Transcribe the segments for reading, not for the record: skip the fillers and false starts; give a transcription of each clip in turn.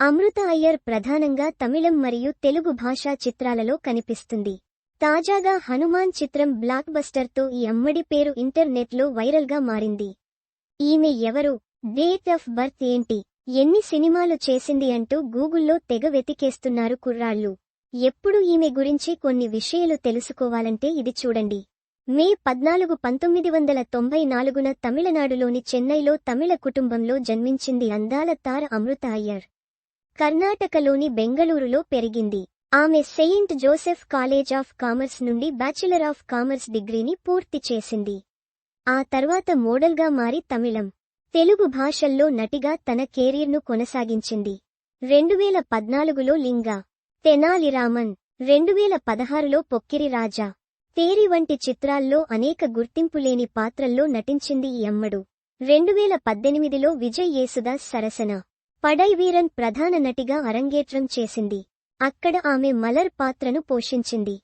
అమృత అయ్యర్ ప్రధానంగా తమిళం మరియు తెలుగు భాషా చిత్రాలలో కనిపిస్తుంది. తాజాగా హనుమాన్ చిత్రం బ్లాక్ బస్టర్తో ఈ అమ్మడి పేరు ఇంటర్నెట్లో వైరల్గా మారింది. ఈమె ఎవరు, డేట్ ఆఫ్ బర్త్ ఏంటి, ఎన్ని సినిమాలు చేసింది అంటూ గూగుల్లో తెగ వెతికేస్తున్నారు కుర్రాళ్ళు. ఎప్పుడు ఈమె గురించి కొన్ని విషయాలు తెలుసుకోవాలంటే ఇది చూడండి. మే 14, 1994న తమిళనాడులోని చెన్నైలో తమిళ కుటుంబంలో జన్మించింది అందాల తార అమృత అయ్యర్. కర్ణాటకలోని బెంగళూరులో పెరిగింది. ఆమె Saint Joseph college of commerce నుండి బ్యాచిలర్ ఆఫ్ కామర్స్ డిగ్రీని పూర్తి చేసింది. ఆ తర్వాత మోడల్గా మారి తమిళం, తెలుగు భాషల్లో నటిగా తన కెరీర్ను కొనసాగించింది. 2014లో లింగా, తెనాలిరామన్, 2016లో పొక్కిరి రాజా, తేరి వంటి చిత్రాల్లో అనేక గుర్తింపులేని పాత్రల్లో నటించింది ఈ అమ్మడు. 2018లో విజయ్ యేసుదాస్ సరసన పడైవీరన్ ప్రధాన నటిగా అరంగేట్రం చేసింది. అక్కడ ఆమె మలర్ పాత్రను పోషించింది.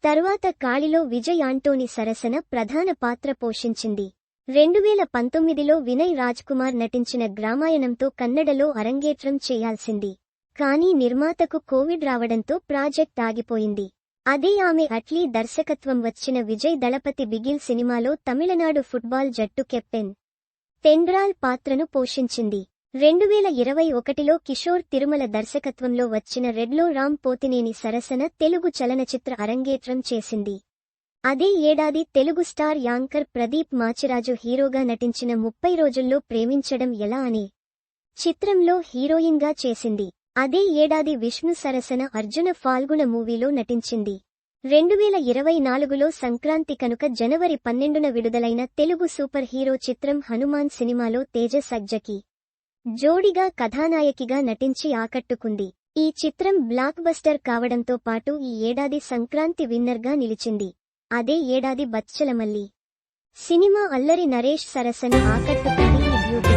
తర్వాత కాళిలో విజయ్ ఆంటోని సరసన ప్రధాన పాత్ర పోషించింది. 2019లో వినయ్ రాజ్కుమార్ నటించిన గ్రామాయణంతో కన్నడలో అరంగేట్రం చేయాల్సింది. కానీ నిర్మాతకు కోవిడ్ రావడంతో ప్రాజెక్ట్ ఆగిపోయింది. అదే ఆమె అట్లీ దర్శకత్వం వచ్చిన విజయ్ దళపతి బిగిల్ సినిమాలో తమిళనాడు ఫుట్బాల్ జట్టు కెప్టెన్ తెండ్రాల్ పాత్రను పోషించింది. 2021లో కిషోర్ తిరుమల దర్శకత్వంలో వచ్చిన రెడ్లో రామ్ పోతినేని సరసన తెలుగు చలనచిత్ర అరంగేట్రం చేసింది. అదే ఏడాది తెలుగు స్టార్ యాంకర్ ప్రదీప్ మాచిరాజు హీరోగా నటించిన 30 రోజుల్లో ప్రేమించడం ఎలా అనే చిత్రంలో హీరోయిన్గా చేసింది. అదే ఏడాది విష్ణు సరసన అర్జున ఫాల్గుణ మూవీలో నటించింది. 2024లో సంక్రాంతి కనుక జనవరి 12న విడుదలైన తెలుగు సూపర్ హీరో చిత్రం హనుమాన్ సినిమాలో తేజస్ అగ్జకి జోడిగా కథానాయకిగా నటించి ఆకట్టుకుంది. ఈ చిత్రం బ్లాక్ బస్టర్ కావడంతో పాటు ఈ ఏడాది సంక్రాంతి విన్నర్గా నిలిచింది. అదే ఏడాది బచ్చలమల్లి సినిమా అల్లరి నరేష్ సరసన ఆకట్టుకుంది ఈ బ్యూటీ.